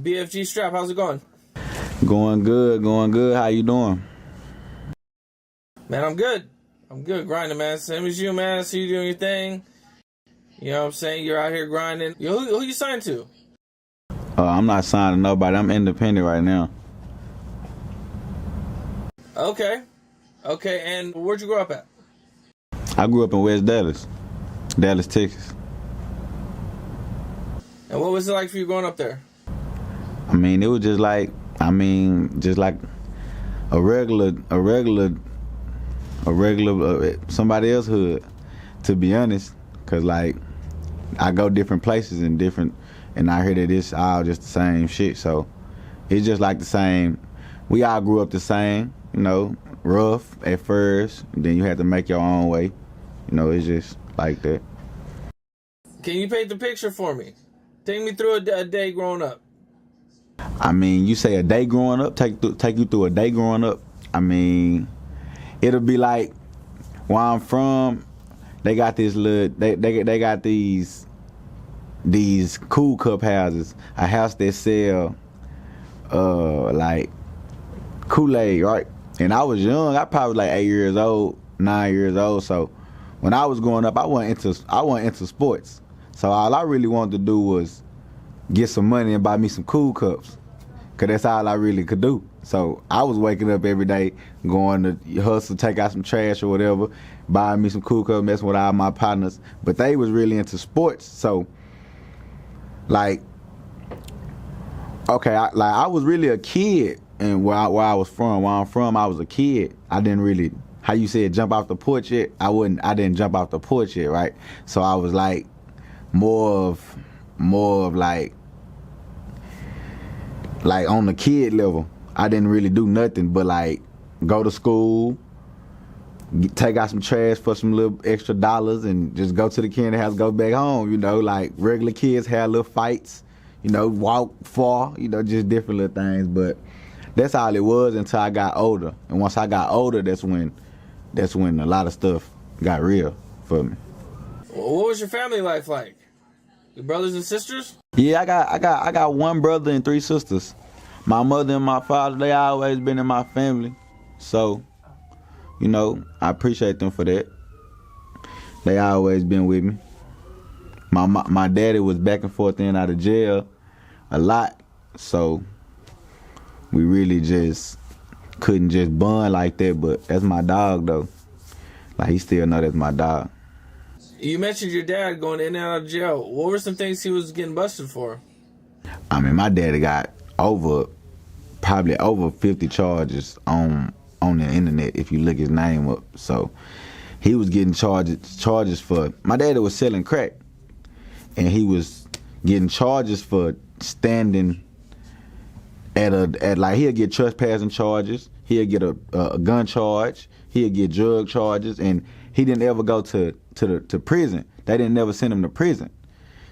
BFG Strap, how's it going? Going good, going good. How you doing? Man, I'm good. I'm good, grinding, man. Same as you, man. See you doing your thing. You know what I'm saying? You're out here grinding. Who you signed to? I'm not signed to nobody. I'm independent right now. Okay. Okay, and where'd you grow up at? I grew up in West Dallas, Texas. And what was it like for you growing up there? I mean, it was just like a regular somebody else hood, to be honest. Cause like I go different places and I hear that it's all just the same shit. So it's just like the same. We all grew up the same, you know, rough at first, and then you had to make your own way. You know, it's just like that. Can you paint the picture for me? Take me through a day growing up. I mean, you say a day growing up, take you through a day growing up. I mean, it'll be like where I'm from. They got this little. They got these cool cup houses. A house that sell like Kool-Aid, right? And I was young. I probably like 8 years old, 9 years old. So when I was growing up, I wasn't into sports. So all I really wanted to do was get some money and buy me some cool cups, cause that's all I really could do. So I was waking up every day, going to hustle, take out some trash or whatever, buying me some cool cups, messing with all my partners. But they was really into sports. So like, okay, I was really a kid, and where I'm from, I was a kid. I didn't really, how you said, jump off the porch yet. I didn't jump off the porch yet, right? So I was like more of like on the kid level. I didn't really do nothing but like go to school, take out some trash for some little extra dollars, and just go to the candy house, go back home. You know, like regular kids had little fights, you know, walk far, you know, just different little things. But that's all it was until I got older. And once I got older, that's when a lot of stuff got real for me. What was your family life like? Your brothers and sisters? Yeah, I got one brother and 3 sisters. My mother and my father, they always been in my family. So, you know, I appreciate them for that. They always been with me. My daddy was back and forth in and out of jail a lot. So we really just couldn't just bond like that, but that's my dog though. Like he still know that's my dog. You mentioned your dad going in and out of jail. What were some things he was getting busted for? I mean, my daddy got probably over 50 charges on the internet if you look his name up. So he was getting charges for, my daddy was selling crack, and he was getting charges for standing at like, he'll get trespassing charges, he'll get a gun charge, he'll get drug charges, and he didn't ever go to prison. They didn't never send him to prison.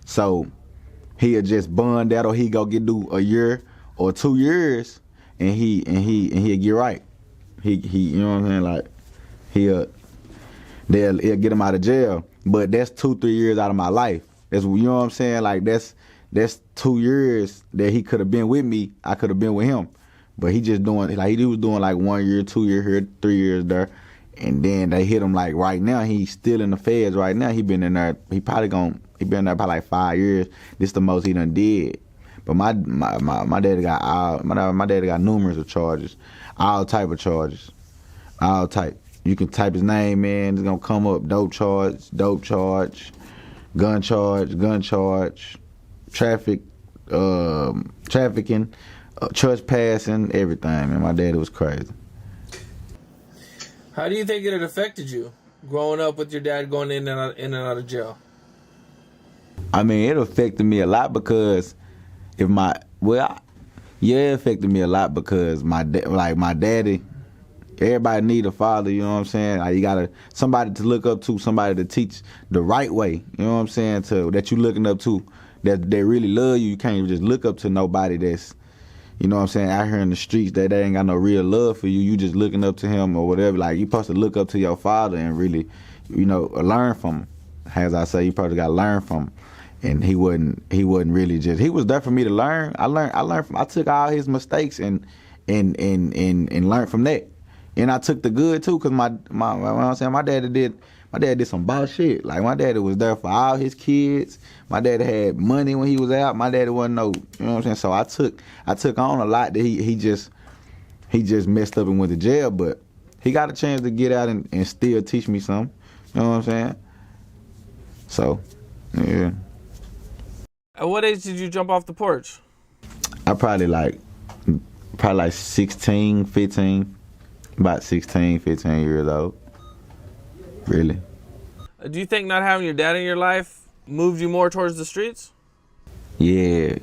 So he'll just bond that, or he go do a year or 2 years, and he'll get right. He you know what I'm saying? Like they'll get him out of jail. But that's 2-3 years out of my life. That's, you know what I'm saying? Like that's 2 years that he could have been with me. I could have been with him. But he just doing, like he was doing like 1 year, 2 year here, 3 years there. And then they hit him like right now. He's still in the feds right now. He been in there. He been in there probably like 5 years. This the most he done did. But my daddy got my daddy got numerous of charges, all type of charges, all type. You can type his name in. It's gonna come up: dope charge, gun charge, trafficking, trespassing, everything. Man, my daddy was crazy. How do you think it had affected you growing up with your dad going in and out of jail? I mean, it affected me a lot because it affected me a lot because my daddy, everybody need a father, you know what I'm saying? Like you gotta somebody to look up to, somebody to teach the right way, you know what I'm saying? That you looking up to, that they really love you. You can't just look up to nobody that's, you know what I'm saying, out here in the streets that they ain't got no real love for you. You just looking up to him or whatever. Like you supposed to look up to your father and really, you know, learn from him. As I say, you probably got to learn from him. and he wasn't really just, he was there for me to learn. I took all his mistakes and learned from that. And I took the good too, cause my dad did some boss shit. Like my daddy was there for all his kids. My dad had money when he was out. My daddy wasn't no, you know what I'm saying? So I took on a lot that he just messed up and went to jail, but he got a chance to get out and still teach me something. You know what I'm saying? So, yeah. At what age did you jump off the porch? I probably like 16, 15, about 16, 15 years old. Really. Do you think not having your dad in your life moved you more towards the streets? Yeah,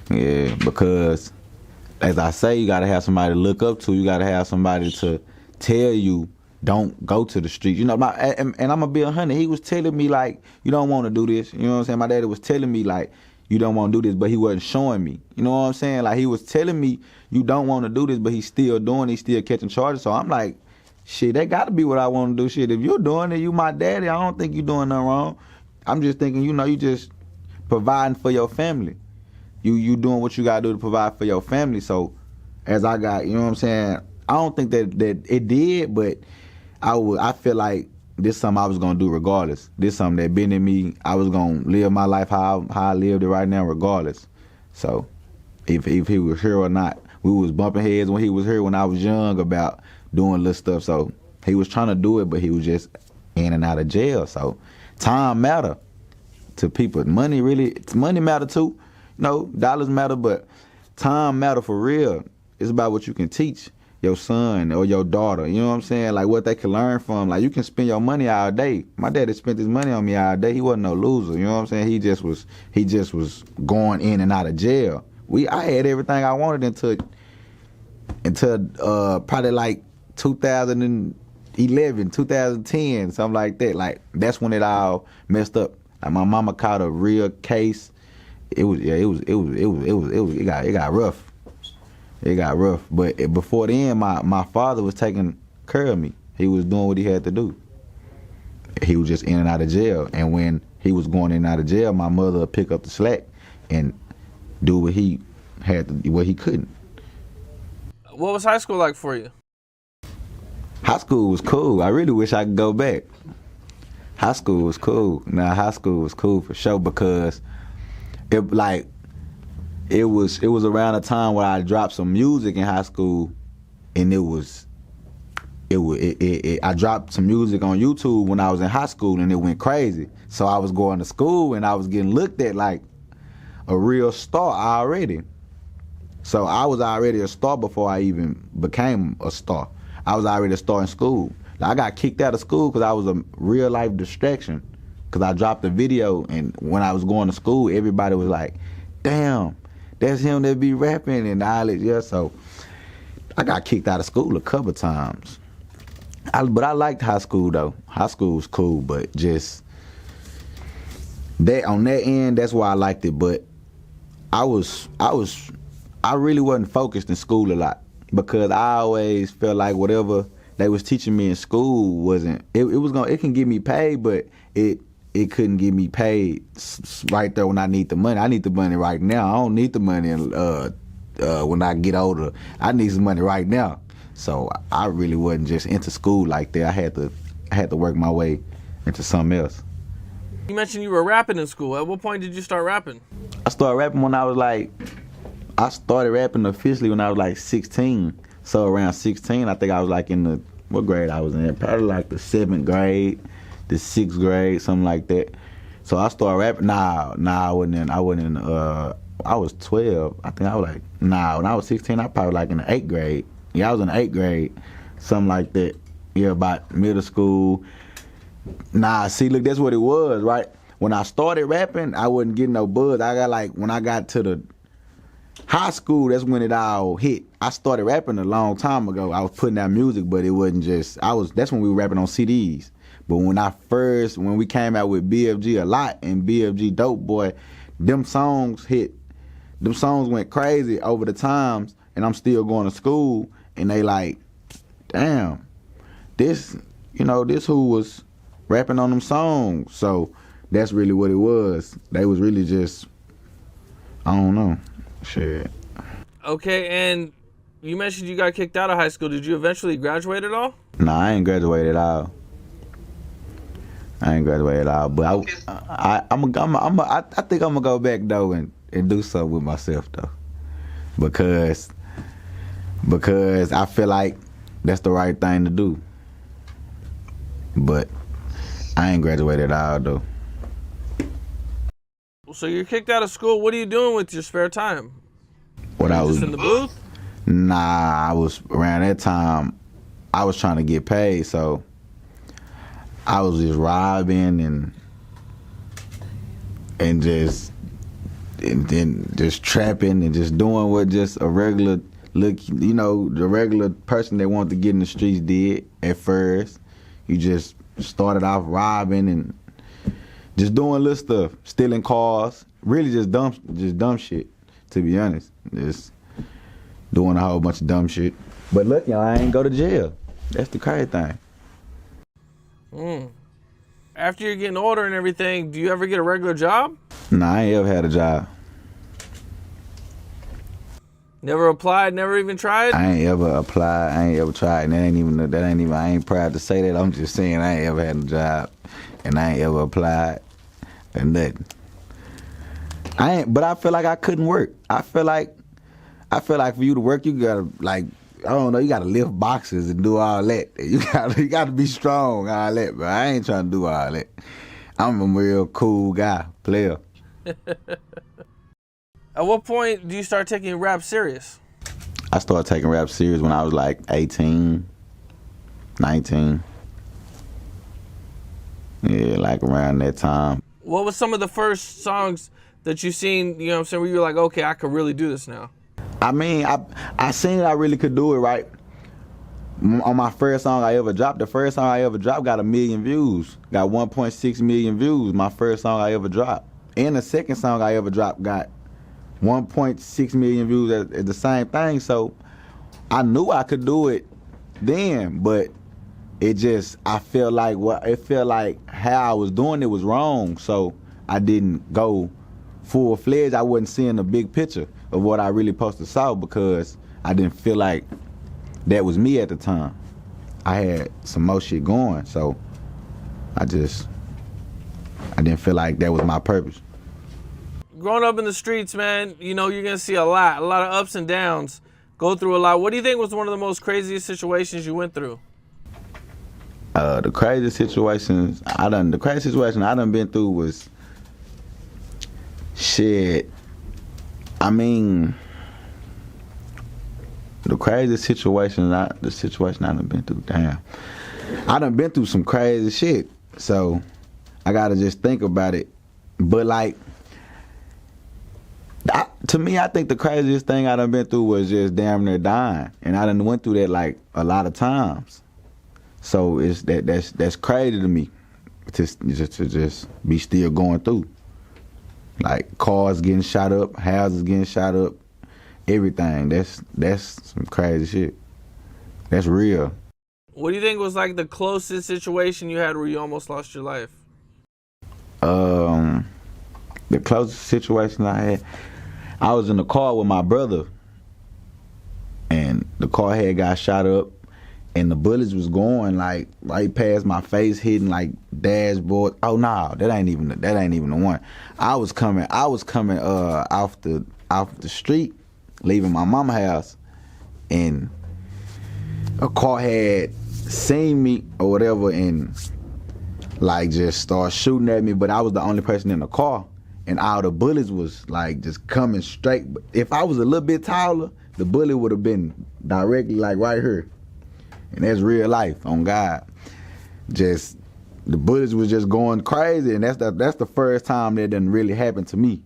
because as I say, you gotta have somebody to look up to. You gotta have somebody to tell you, don't go to the streets. You know, and I'm gonna be 100. He was telling me like, you don't want to do this. You know what I'm saying? My daddy was telling me like, you don't want to do this, but he wasn't showing me. You know what I'm saying? Like he was telling me you don't want to do this, but he's still doing. He's still catching charges. So I'm like, shit, that got to be what I want to do. Shit, if you're doing it, you my daddy. I don't think you're doing nothing wrong. I'm just thinking, you just providing for your family. You doing what you gotta do to provide for your family. So as I got, you know what I'm saying, I don't think that it did, but I feel like this is something I was gonna do regardless. This is something that been in me. I was gonna live my life how I lived it right now regardless. So if he was here or not, we was bumping heads when he was here when I was young about doing little stuff. So he was trying to do it, but he was just in and out of jail. So time matter to people. Money matter too. Dollars matter, but time matter for real. It's about what you can teach your son or your daughter. You know what I'm saying? Like what they can learn from. Like you can spend your money all day. My daddy spent his money on me all day. He wasn't no loser. You know what I'm saying? He just was going in and out of jail. I had everything I wanted until probably like 2011, 2010, something like that. Like that's when it all messed up. Like my mama caught a real case. It got rough. It got rough. But before then, my father was taking care of me. He was doing what he had to do. He was just in and out of jail. And when he was going in and out of jail, my mother would pick up the slack and do what he had to, what he couldn't. What was high school like for you? High school was cool. I really wish I could go back. High school was cool. Now high school was cool for sure because it was around a time where I dropped some music in high school, and I dropped some music on YouTube when I was in high school, and it went crazy. So I was going to school and I was getting looked at like a real star already. So I was already a star before I even became a star. I was already a star in school. I got kicked out of school because I was a real life distraction. Because I dropped a video, and when I was going to school, everybody was like, damn, that's him that be rapping and all that. Yeah, so I got kicked out of school a couple times. But I liked high school though. High school was cool, but just that on that end, that's why I liked it. But I really wasn't focused in school a lot because I always felt like whatever they was teaching me in school wasn't. It can get me paid, but it couldn't get me paid right there when I need the money. I need the money right now. I don't need the money when I get older. I need some money right now. So I really wasn't just into school like that. I had to work my way into something else. You mentioned you were rapping in school. At what point did you start rapping? I started rapping when I started rapping officially when I was like 16. So around 16, I think I was like in what grade I was in? Probably like the 7th grade. The 6th grade, something like that. So I started rapping. I was 12. I think I was like, when I was 16, I probably like in the 8th grade. Yeah, I was in the 8th grade, something like that. Yeah, about middle school. See, look, that's what it was, right? When I started rapping, I wasn't getting no buzz. When I got to the high school, that's when it all hit. I started rapping a long time ago. I was putting out music, but it wasn't just, that's when we were rapping on CDs. But when we came out with BFG a lot and BFG Dope Boy, them songs hit. Them songs went crazy over the times, and I'm still going to school, and they like, damn, this who was rapping on them songs. So that's really what it was. They was really just, I don't know, shit. Okay, and you mentioned you got kicked out of high school. Did you eventually graduate at all? Nah, I ain't graduated at all. But I think I'm gonna go back though and do something with myself though, because I feel like that's the right thing to do. But I ain't graduated at all though. So you're kicked out of school. What are you doing with your spare time? What I was Just in the booth? Nah, I was around that time. I was trying to get paid, so I was just robbing and then just trapping and just doing what just a regular the regular person that wanted to get in the streets did at first. You just started off robbing and just doing little stuff, stealing cars, really just dumb shit, to be honest. Just doing a whole bunch of dumb shit. But look, y'all, I ain't go to jail. That's the crazy thing. After you're getting older and everything, do you ever get a regular job? Nah, I ain't ever had a job. Never applied, never even tried? I ain't ever applied, I ain't ever tried, and I ain't proud to say that. I'm just saying I ain't ever had a job, and I ain't ever applied, or nothing. But I feel like I couldn't work. I feel like for you to work, you gotta, like, I don't know, you gotta lift boxes and do all that. You gotta be strong, all that, but I ain't trying to do all that. I'm a real cool guy, player. At what point do you start taking rap serious? I started taking rap serious when I was like 18, 19. Yeah, like around that time. What was some of the first songs that you seen, you know what I'm saying, where you were like, okay, I could really do this now? I mean, I seen I really could do it, right? On my first song I ever dropped, the first song I ever dropped got 1 million views. Got 1.6 million views, my first song I ever dropped. And the second song I ever dropped got 1.6 million views at the same thing. So I knew I could do it then, but I felt like how I was doing it was wrong. So I didn't go full-fledged. I wasn't seeing the big picture of what I really supposed to saw, because I didn't feel like that was me at the time. I had some more shit going, so I didn't feel like that was my purpose. Growing up in the streets, man, you know, you're gonna see a lot of ups and downs, go through a lot. What do you think was one of the most craziest situations you went through? The craziest situation I done been through was shit. I mean, the craziest situation I done been through, damn. I done been through some crazy shit, so I gotta just think about it. But like, to me, I think the craziest thing I done been through was just damn near dying, and I done went through that like a lot of times. So that's crazy to me, to just be still going through. Like cars getting shot up, houses getting shot up, everything. That's some crazy shit. That's real. What do you think was like the closest situation you had where you almost lost your life? The closest situation I had, I was in the car with my brother, and the car had got shot up, and the bullets was going like right past my face, hitting like dashboard. Oh no, that ain't even the one. I was coming off the street, leaving my mama's house, and a car had seen me or whatever, and like just started shooting at me. But I was the only person in the car, and all the bullets was like just coming straight. But if I was a little bit taller, the bullet would have been directly like right here. And that's real life, on God. Just, the bullets was just going crazy, and that's the first time that done really happened to me.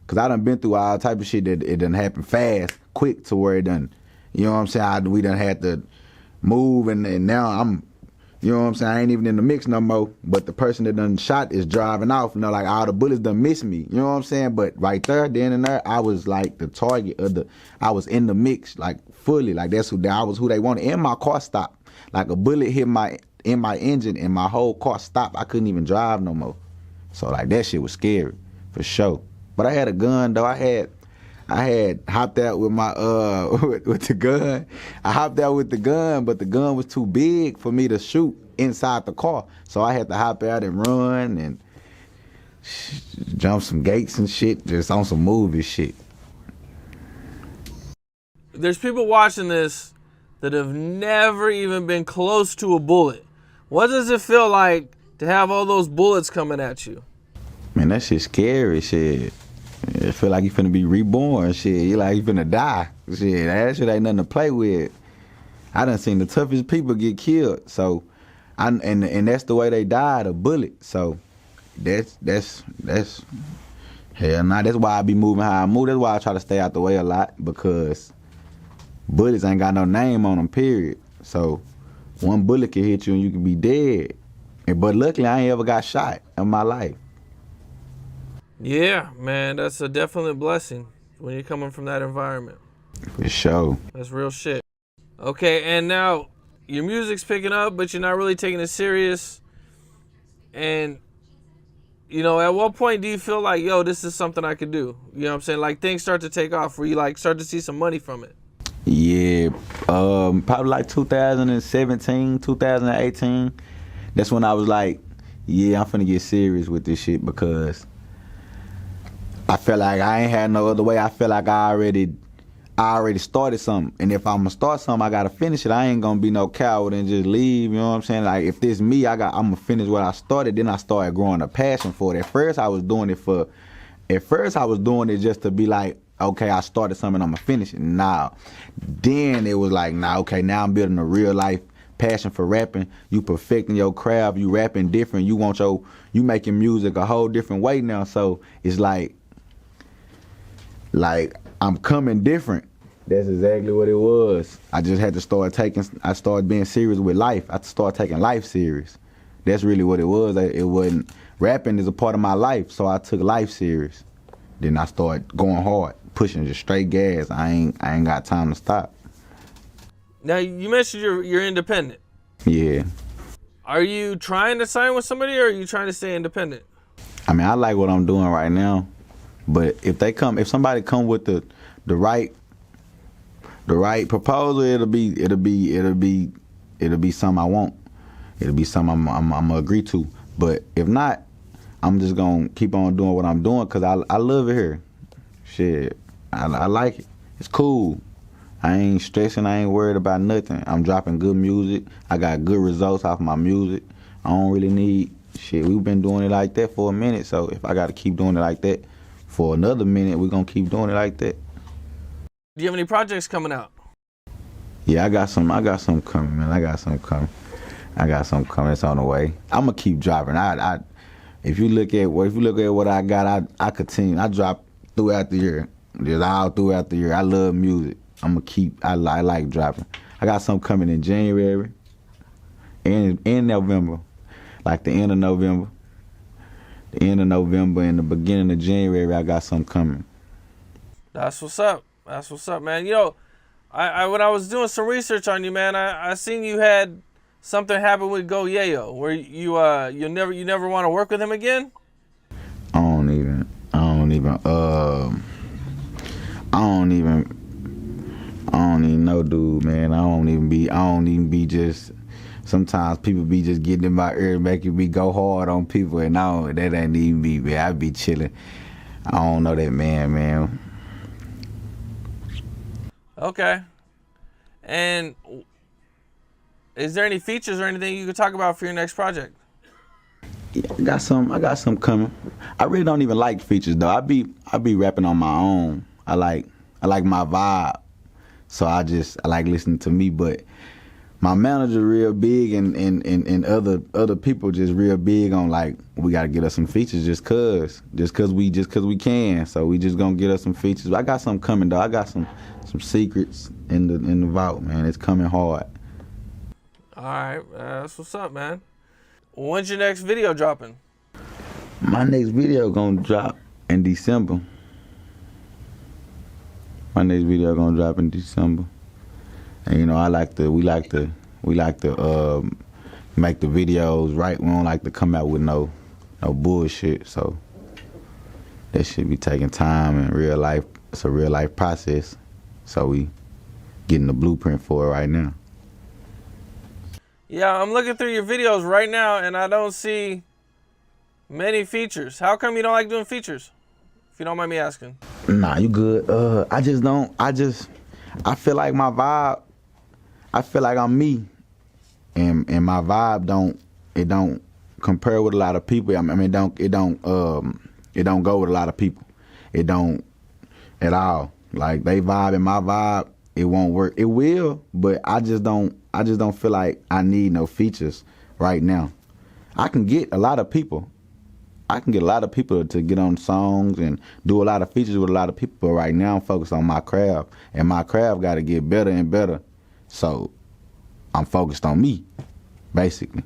Cause I done been through all type of shit that it done happen fast, quick, to where it done, you know what I'm saying, we done had to move, and now I'm, you know what I'm saying, I ain't even in the mix no more, but the person that done shot is driving off, you know, like all the bullets done missed me, you know what I'm saying, but right there, then and there, I was like the target of I was in the mix, like fully, like I was who they wanted, and my car stopped, like a bullet hit in my engine, and my whole car stopped. I couldn't even drive no more. So like that shit was scary for sure. But I had a gun though. I had hopped out with my with the gun. I hopped out with the gun, but the gun was too big for me to shoot inside the car. So I had to hop out and run and jump some gates and shit, just on some movie shit. There's people watching this that have never even been close to a bullet. What does it feel like to have all those bullets coming at you? Man, that shit scary shit. It feel like you finna be reborn shit. You like you finna die shit. That shit ain't nothing to play with. I done seen the toughest people get killed. So, and that's the way they died, a bullet. So, that's hell nah. That's why I be moving how I move. That's why I try to stay out the way a lot, because bullets ain't got no name on them, period. So, one bullet can hit you and you can be dead. But luckily, I ain't ever got shot in my life. Yeah, man, that's a definite blessing when you're coming from that environment. For sure. That's real shit. Okay, and now your music's picking up, but you're not really taking it serious. And, you know, at what point do you feel like, yo, this is something I could do? You know what I'm saying? Like, things start to take off where you, like, start to see some money from it. Yeah, probably like 2017, 2018. That's when I was like, yeah, I'm finna get serious with this shit, because I felt like I ain't had no other way. I feel like I already started something. And if I'm gonna start something, I gotta finish it. I ain't gonna be no coward and just leave, you know what I'm saying? Like, if this me, I'm gonna finish what I started. Then I started growing a passion for it. At first I was doing it just to be like, okay, I started something, I'm gonna finish it. Now, then it was like, okay, now I'm building a real life passion for rapping. You perfecting your craft, you rapping different, you making music a whole different way now. So it's like I'm coming different. That's exactly what it was. I just had to I started being serious with life. I started taking life serious. That's really what it was. It wasn't, rapping is a part of my life, so I took life serious. Then I started going hard, pushing just straight gas. I ain't got time to stop. Now, you mentioned you're independent. Yeah. Are you trying to sign with somebody, or are you trying to stay independent? I mean, I like what I'm doing right now, but if somebody come with the right proposal, it'll be something I want. It'll be something I'm gonna agree to. But if not, I'm just gonna keep on doing what I'm doing, because I love it here. Shit, I like it. It's cool. I ain't stressing. I ain't worried about nothing. I'm dropping good music. I got good results off my music. I don't really need shit. We've been doing it like that for a minute, so if I got to keep doing it like that for another minute, we're gonna keep doing it like that. Do you have any projects coming out? Yeah, I got some coming, man. I got some coming. It's on the way. I'm gonna keep dropping. If you look at what I got, I continue. I drop throughout the year. Just all throughout the year. I love music. I like dropping. I got something coming in January and in November. Like the end of November. And the beginning of January, I got something coming. That's what's up. That's what's up, man. You know, I when I was doing some research on you, man, I seen you had something happen with Go Yayo, where you never want to work with him again. I don't even know, dude, man. I don't even be just. Sometimes people be just getting in my ear, making me go hard on people, and that ain't even me, man. I be chilling. I don't know that man. Okay. And is there any features or anything you could talk about for your next project? Yeah, I got some coming. I really don't even like features though. I be rapping on my own. I like my vibe. So I like listening to me, but my manager real big and other people just real big on like, we gotta get us some features just cause we can. So we just gonna get us some features. I got something coming though. I got some secrets in the vault, man. It's coming hard. All right, that's what's up, man. When's your next video dropping? My next video gonna drop in December. And you know, we like to make the videos right. We don't like to come out with no no bullshit. So that should be taking time in real life. It's a real life process. So we getting the blueprint for it right now. Yeah, I'm looking through your videos right now, and I don't see many features. How come you don't like doing features? If you don't mind me asking. Nah, you good. I feel like my vibe, I feel like I'm me. And my vibe don't compare with a lot of people. I mean, it don't go with a lot of people. It don't at all. Like they vibe and my vibe, it won't work. It will, but I just don't feel like I need no features right now. I can get a lot of people. I can get a lot of people to get on songs and do a lot of features with a lot of people, but right now I'm focused on my craft, and my craft got to get better and better. So I'm focused on me, basically.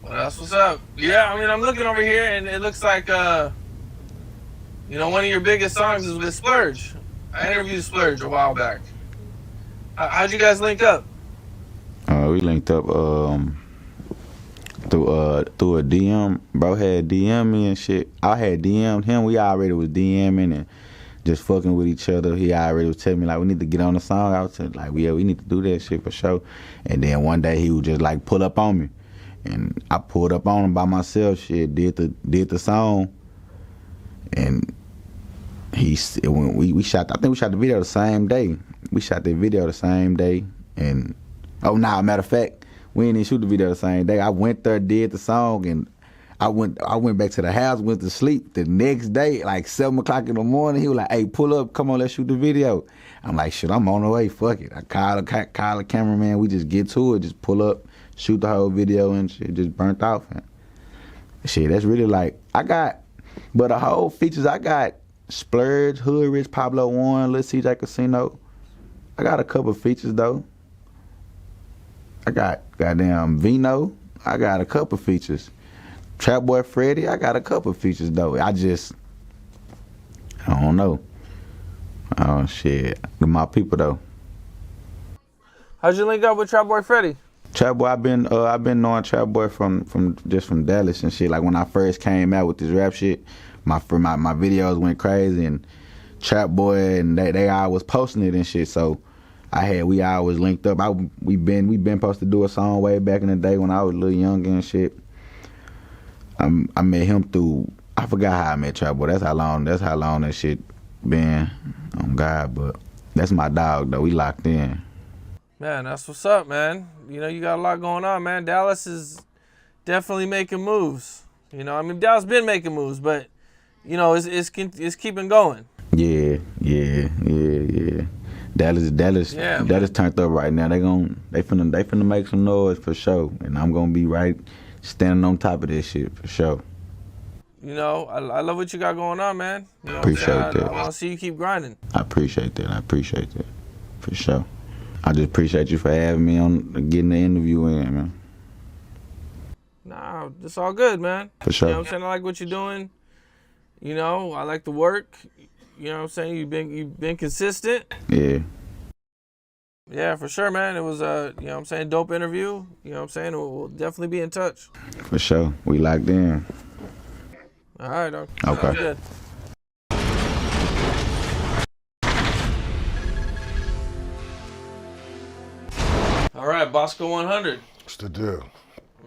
Well, that's what's up. Yeah, I mean, I'm looking over here, and it looks like, one of your biggest songs is with Splurge. I interviewed Splurge a while back. How'd you guys link up? We linked up through a DM. Bro had DM me and shit. I had DM'd him. We already was DMing and just fucking with each other. He already was telling me like we need to get on the song. I was like, yeah, we need to do that shit for sure. And then one day he would just like pull up on me, and I pulled up on him by myself. Shit, did the song, and when we shot. I think we shot the video the same day. We shot the video the same day, and matter of fact, we didn't even shoot the video the same day. I went there, did the song, and I went back to the house, went to sleep. The next day, like 7 o'clock in the morning, he was like, "Hey, pull up, come on, let's shoot the video." I'm like, "Shit, I'm on the way. Fuck it." I call the cameraman. We just get to it, just pull up, shoot the whole video, and shit just burnt off. And shit, that's really like but the whole features I got: Splurge, Hood Rich, Pablo One, Lil CJ Casino. I got a couple features though. I got goddamn Vino. I got a couple features. Trap Boy Freddy. I got a couple features though. I don't know. Oh shit, they're my people though. How'd you link up with Trap Boy Freddy? Trap Boy, I've been knowing Trap Boy from Dallas and shit. Like when I first came out with this rap shit, my videos went crazy, and Trap Boy and they all was posting it and shit. So we always linked up. We been supposed to do a song way back in the day when I was a little younger and shit. I met him through, I forgot how I met Trap Boy. That's how long that shit been on God, but that's my dog though. We locked in. Man, that's what's up, man. You got a lot going on, man. Dallas is definitely making moves. Dallas been making moves, but it's keeping going. Yeah. Dallas turned up right now. They finna make some noise for sure, and I'm gonna be right standing on top of this shit for sure. I love what you got going on, man. Appreciate that. I want to see you keep grinding. I appreciate that for sure. I just appreciate you for having me on, getting the interview in, man. Nah, it's all good, man. For sure. You know what I'm saying? I like what you're doing. I like the work. You know what I'm saying? You've been consistent. Yeah. Yeah, for sure, man. It was dope interview. You know what I'm saying? We'll definitely be in touch. For sure. We locked in. All right, dog. Okay. Sounds good. All right, Bosco 100. What's the deal?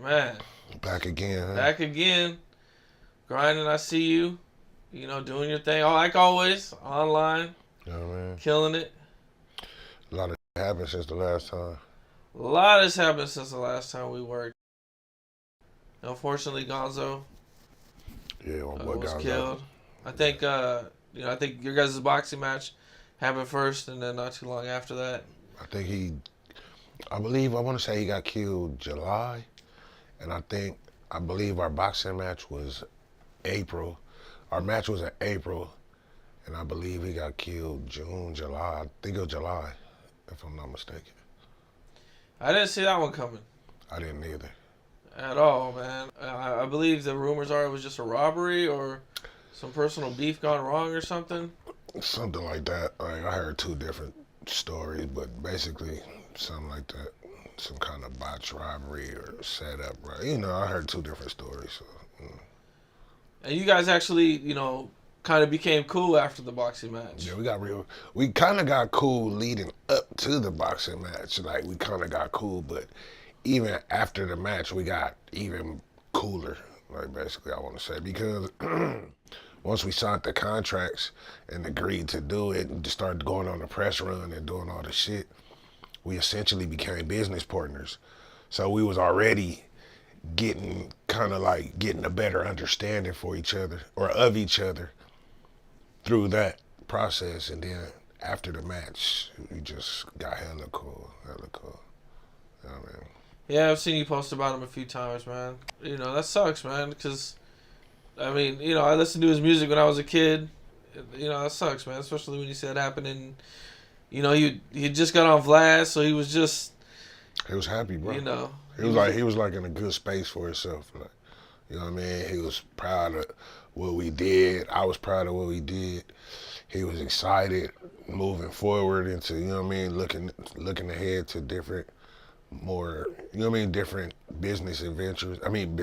Man. Back again, huh? Back again. Grinding, I see you. Doing your thing. Like always, online. You know what I mean? Killing it. A lot of happened since the last time. A lot has happened since the last time we worked. Unfortunately, Gonzo was killed. I think your guys' boxing match happened first, and then not too long after that. I want to say he got killed July, and I believe our boxing match was April. Our match was in April, and I believe he got killed June, July. I think it was July, if I'm not mistaken. I didn't see that one coming. I didn't either. At all, man. I believe the rumors are it was just a robbery or some personal beef gone wrong or something. Something like that. I heard two different stories, but basically something like that. Some kind of botched robbery or setup, right? I heard two different stories. So, And you guys actually, you know, kind of became cool after the boxing match. Yeah, we got real. We kind of got cool leading up to the boxing match. Like we kind of got cool, but even after the match, we got even cooler. Like basically, I want to say because once we signed the contracts and agreed to do it and just started going on the press run and doing all the shit, we essentially became business partners. So we was already getting kind of like getting a better understanding for each other or of each other through that process. And then after the match, we just got hella cool, hella cool. You know what I mean? Yeah, I've seen you post about him a few times, man. You know, that sucks, man, because, I mean, you know, I listened to his music when I was a kid. You know, that sucks, man, especially when you said it happened in, you know, he just got on Vlad, so he was just, He was happy, bro. you know. He was like in a good space for himself. Like, you know what I mean? He was proud of what we did. I was proud of what we did. He was excited moving forward into, you know what I mean, looking ahead to different, more, you know what I mean, different business adventures. I mean,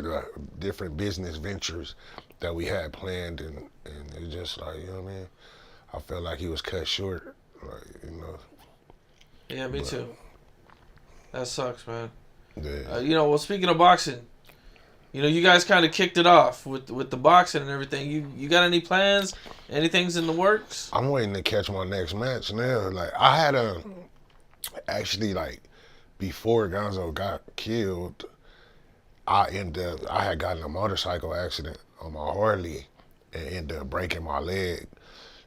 different business ventures that we had planned, and it's just like, you know what I mean? I felt like he was cut short, like, you know. Yeah, me too. That sucks, man. Yeah. You know, well, speaking of boxing, you know, you guys kind of kicked it off with the boxing and everything. You got any plans? Anything's in the works? I'm waiting to catch my next match now. Like I had actually like before Gonzo got killed, I had gotten a motorcycle accident on my Harley and ended up breaking my leg.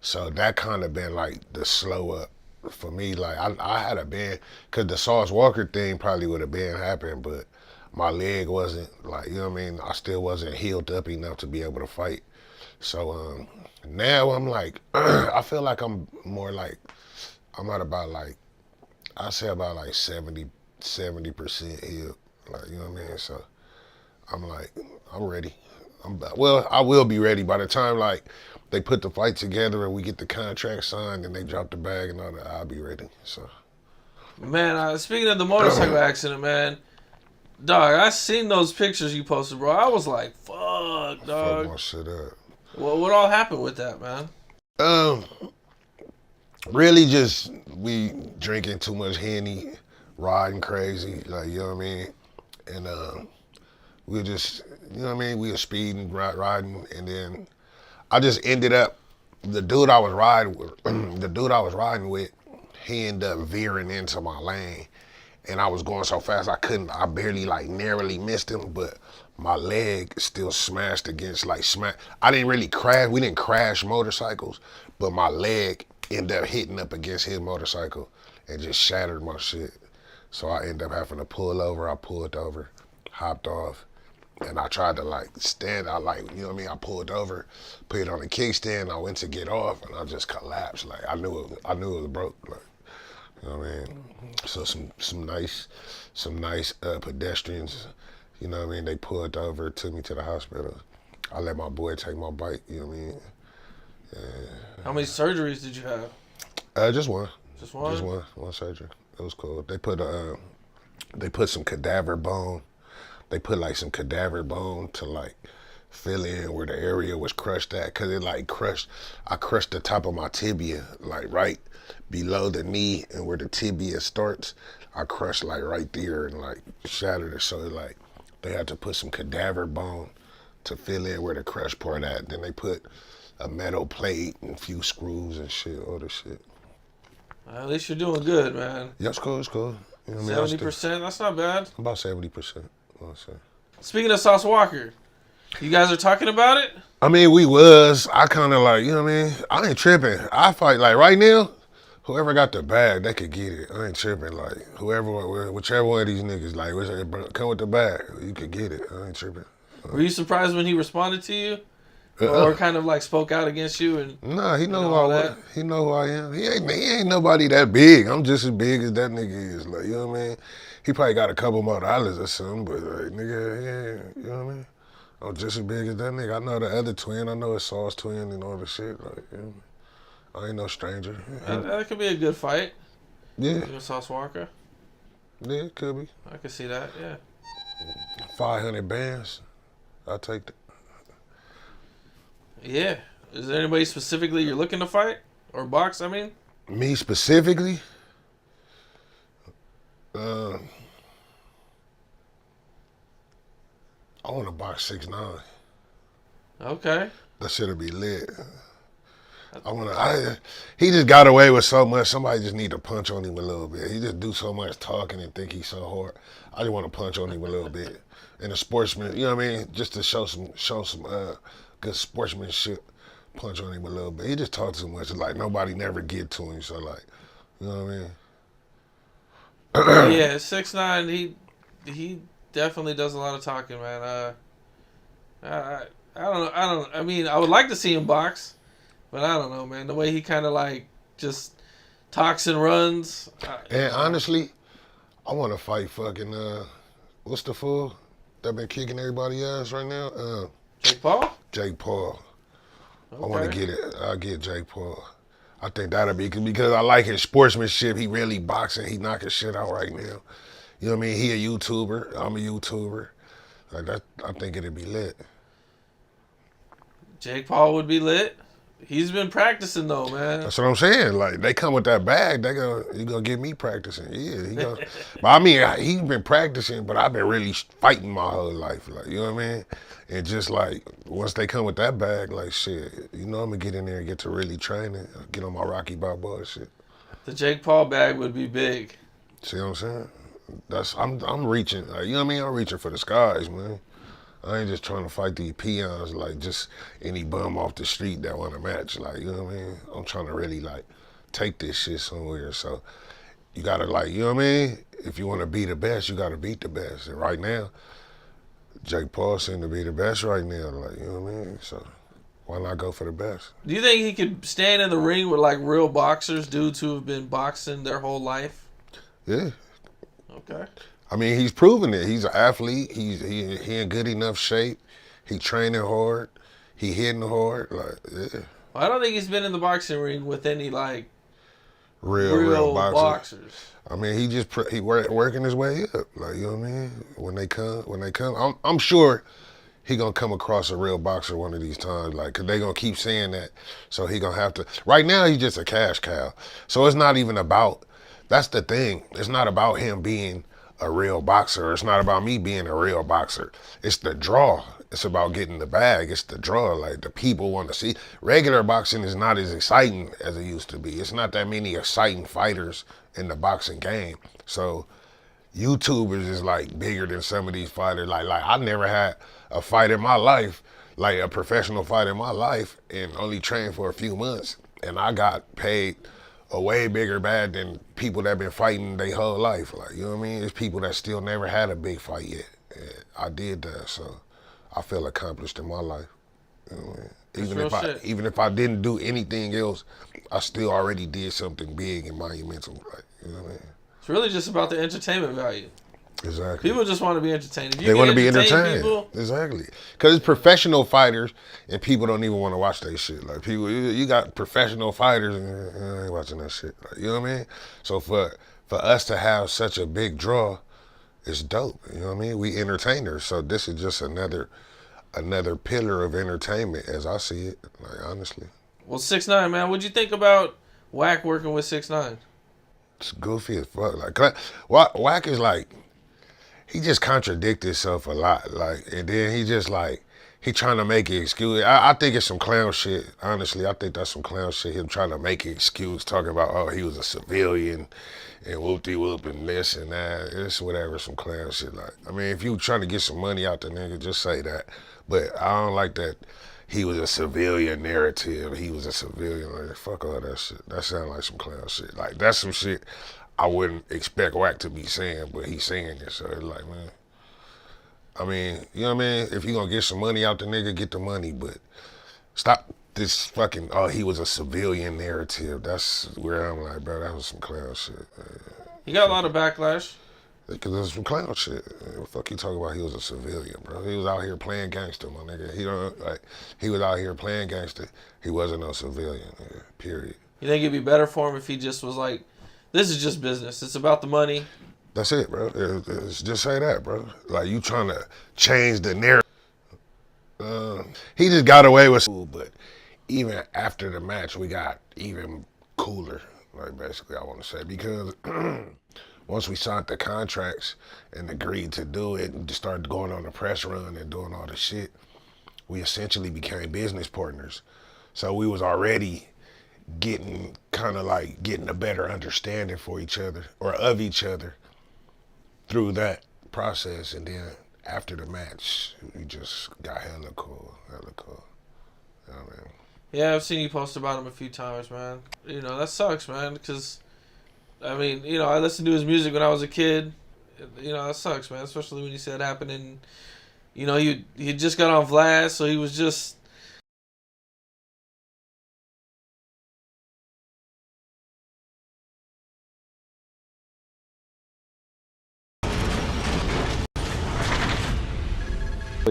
So that kind of been like the slow up for me. Like I had a been, cause the Sauce Walker thing probably would have been happening, but my leg wasn't like, you know what I mean? I still wasn't healed up enough to be able to fight. So now I'm like, I feel like I'm more like, I'm at about like, I say about like 70% healed. Like, you know what I mean? So I'm like, I'm ready. Well, I will be ready by the time like they put the fight together and we get the contract signed and they drop the bag and all that. I'll be ready. So, Man, speaking of the motorcycle accident, man, dog, I seen those pictures you posted, bro. I was like, fuck, fuck dog. my shit up. What all happened with that, man? Um, really just we drinking too much Henny, riding crazy, like, you know what I mean? And we were just, you know what I mean? We were speeding, riding, and then I just ended up, the dude I was riding with, he ended up veering into my lane. And I was going so fast I barely like narrowly missed him, but my leg still smashed against I didn't really crash, we didn't crash motorcycles, but my leg ended up hitting up against his motorcycle and just shattered my shit. So I ended up having to pull over, I pulled over, hopped off, and I tried to like stand, you know what I mean? I pulled over, put it on the kickstand, I went to get off, and I just collapsed. Like I knew it was broke. Like, you know what I mean? So some nice pedestrians, you know what I mean? They pulled over, took me to the hospital. I let my boy take my bike, you know what I mean? How many surgeries did you have? Just one. Just one? Just one surgery. It was cool. They put some cadaver bone. They put like some cadaver bone to like fill in where the area was crushed at, cause it like I crushed the top of my tibia, like right below the knee and where the tibia starts. I crushed like right there and like shattered it. So like they had to put some cadaver bone to fill in where the crushed part at. Then they put a metal plate and a few screws and shit, all this shit. At least you're doing good, man. Yeah, it's cool. You know what I mean? 70%, that's not bad. About 70%. I'll say. Speaking of Sauce Walker, you guys are talking about it? I mean, we was. I kind of like, you know what I mean? I ain't tripping. I fight like right now. Whoever got the bag, they could get it. I ain't tripping. Like whichever one of these niggas, like come with the bag, you could get it. I ain't tripping. Were you surprised when he responded to you, or kind of like spoke out against you? And nah, he know who I am. He know who I am. He ain't nobody that big. I'm just as big as that nigga is. Like, you know what I mean? He probably got a couple more dollars or something, but like, nigga, yeah, you know what I mean? I'm just as big as that nigga. I know the other twin. I know his Sauce twin and all the shit. Like, you know, I ain't no stranger. That could be a good fight. Yeah. You and Sauce Walker. Yeah, it could be. I could see that. Yeah. 500 bands. I'll take that. Yeah. Is there anybody specifically you're looking to fight or box? I mean, Me specifically, uh, I want to box 6'9". okay. That shit'll be lit. He just got away with so much. Somebody just need to punch on him a little bit. He just do so much talking and think he's so hard. I just want to punch on him a little bit. And a sportsman, you know what I mean? Just to show some good sportsmanship. Punch on him a little bit. He just talks too much. Like nobody never get to him. So like, you know what I mean? Yeah, 6'9". He definitely does a lot of talking, man. I don't know. I mean, I would like to see him box, but I don't know, man. The way he kind of like just talks and runs. And honestly, I want to fight fucking what's the fool that been kicking everybody ass right now? Jake Paul. Jake Paul. Okay. I want to get it. I'll get Jake Paul. I think that'll be because I like his sportsmanship. He really boxing. He knocking shit out right now. You know what I mean? He a YouTuber. I'm a YouTuber. Like that, I think it'd be lit. Jake Paul would be lit. He's been practicing though, man. That's what I'm saying. Like they come with that bag, you gonna get me practicing. Yeah, he gonna. But I mean, he's been practicing, but I've been really fighting my whole life. Like you know what I mean? And just like once they come with that bag, like shit, you know I'm gonna get in there and get to really training, get on my Rocky Balboa shit. The Jake Paul bag would be big. See what I'm saying? I'm reaching. Like, you know what I mean? I'm reaching for the skies, man. I ain't just trying to fight these peons like just any bum off the street that want to match. Like, you know what I mean? I'm trying to really like take this shit somewhere. So you gotta like, you know what I mean? If you want to be the best, you gotta beat the best. And right now, Jake Paul seemed to be the best right now. Like, you know what I mean? So why not go for the best? Do you think he could stand in the ring with like real boxers, dudes who have been boxing their whole life? Yeah. Okay. I mean, he's proven it. He's an athlete. He in good enough shape. He training hard. He hitting hard. Like, yeah. Well, I don't think he's been in the boxing ring with any like Real boxers. I mean, he working his way up. Like, you know what I mean? When they come, I'm sure he gonna come across a real boxer one of these times. Like, cause they gonna keep saying that, so he gonna have to. Right now, he's just a cash cow. So it's not even about. That's the thing. It's not about him being a real boxer. It's not about me being a real boxer. It's the draw. It's about getting the bag. It's the draw. Like the people want to see. Regular boxing is not as exciting as it used to be. It's not that many exciting fighters in the boxing game. So YouTubers is like bigger than some of these fighters. Like I never had a fight in my life, like a professional fight in my life, and only trained for a few months, and I got paid a way bigger bag than people that been fighting their whole life. Like, you know what I mean? There's people that still never had a big fight yet. And I did that, so I feel accomplished in my life. You know what I mean? Even if I didn't do anything else, I still already did something big and monumental. Like, you know what I mean? It's really just about the entertainment value. Exactly. People just want to be entertained. They want to be entertained. People, exactly. Because it's professional fighters, and people don't even want to watch that shit. Like people, you got professional fighters, and I ain't watching that shit. Like, you know what I mean? So for us to have such a big draw, it's dope. You know what I mean? We entertainers. So this is just another pillar of entertainment, as I see it. Like honestly. Well, 6ix9ine, man. What'd you think about Wack working with 6ix9ine? It's goofy as fuck. Like Wack is like. He just contradicts himself a lot, like, and then he just like he trying to make an excuse. I think it's some clown shit. Honestly, I think that's some clown shit. Him trying to make an excuse, talking about he was a civilian and whoop-de-whoop and this and that. It's whatever, some clown shit. Like, I mean, if you trying to get some money out the nigga, just say that. But I don't like that. He was a civilian narrative. He was a civilian. Like, fuck all that shit. That sound like some clown shit. Like that's some shit. I wouldn't expect Wack to be saying, but he's saying it. So it's like, man, I mean, you know what I mean? If you're going to get some money out the nigga, get the money, but stop this fucking, he was a civilian narrative. That's where I'm like, bro, that was some clown shit. He got a lot of backlash. Because it was some clown shit. What the fuck you talking about? He was a civilian, bro. He was out here playing gangster, my nigga. He was out here playing gangster. He wasn't no civilian, nigga, period. You think it'd be better for him if he just was like, this is just business. It's about the money. That's it, bro. It's just say that, bro. Like, you trying to change the narrative. He just got away with school, but even after the match, we got even cooler. Like basically, I want to say because once we signed the contracts and agreed to do it and just started going on the press run and doing all the shit, we essentially became business partners. So we was already getting kind of like getting a better understanding for each other or of each other through that process. And then after the match, we just got hella cool, hella cool. You know what I mean? Yeah, I've seen you post about him a few times, man. You know, that sucks, man, because, I mean, you know, I listened to his music when I was a kid. You know, that sucks, man, especially when you said it happened in, you know, he just got on Vlad, so he was just...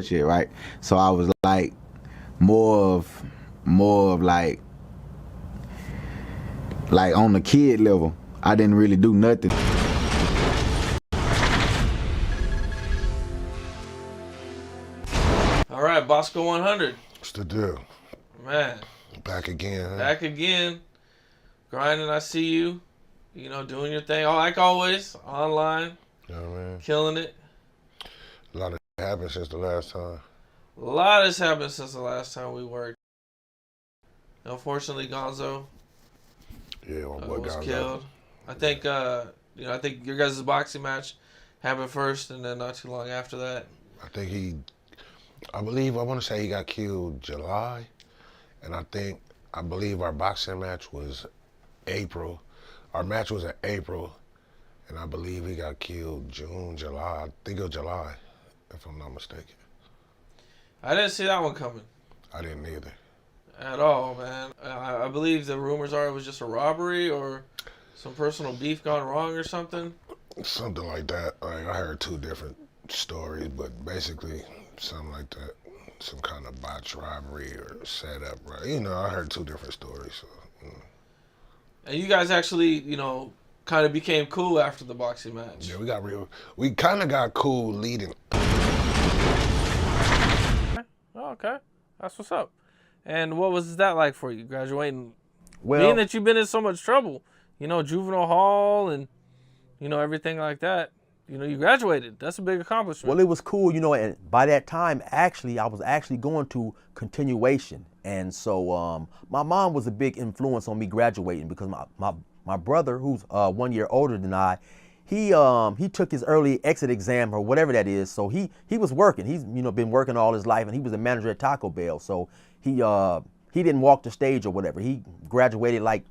Shit, right? So I was like more of like on the kid level. I didn't really do nothing. All right, Bosco 100. What's the deal? Man, Back again, huh? back again. Grinding, I see you. You know, doing your thing. Like always, online, You know what I mean? killing it. A lot of happened since the last time. A lot has happened since the last time we worked. Unfortunately, Gonzo Yeah, my boy was got killed. I think, you know, I think your guys' boxing match happened first, and then not too long after that. I think I want to say he got killed July, and I believe our boxing match was April. Our match was in April, and I believe he got killed June, July. I think it was July, if I'm not mistaken. I didn't see that one coming I didn't either. at all, man. I believe the rumors are it was just a robbery or some personal beef gone wrong or something. Something like that. Like I heard two different stories, but basically something like that. Some kind of botch robbery or setup, right? You know, I heard two different stories. So, And you guys actually, you know, kind of became cool after the boxing match. yeah, we kind of got cool leading. Oh, okay. That's what's up. And what was that like for you, graduating? Well, Being that you've been in so much trouble, you know, juvenile hall and, you know, everything like that. You know, you graduated. That's a big accomplishment. well, it was cool, you know, and by that time, actually, I was actually going to continuation. And so my mom was a big influence on me graduating because my brother, who's 1 year older than I, he took his early exit exam or whatever that is. So he was working. He's, you know, been working all his life, and he was a manager at Taco Bell. So he didn't walk the stage or whatever. He graduated like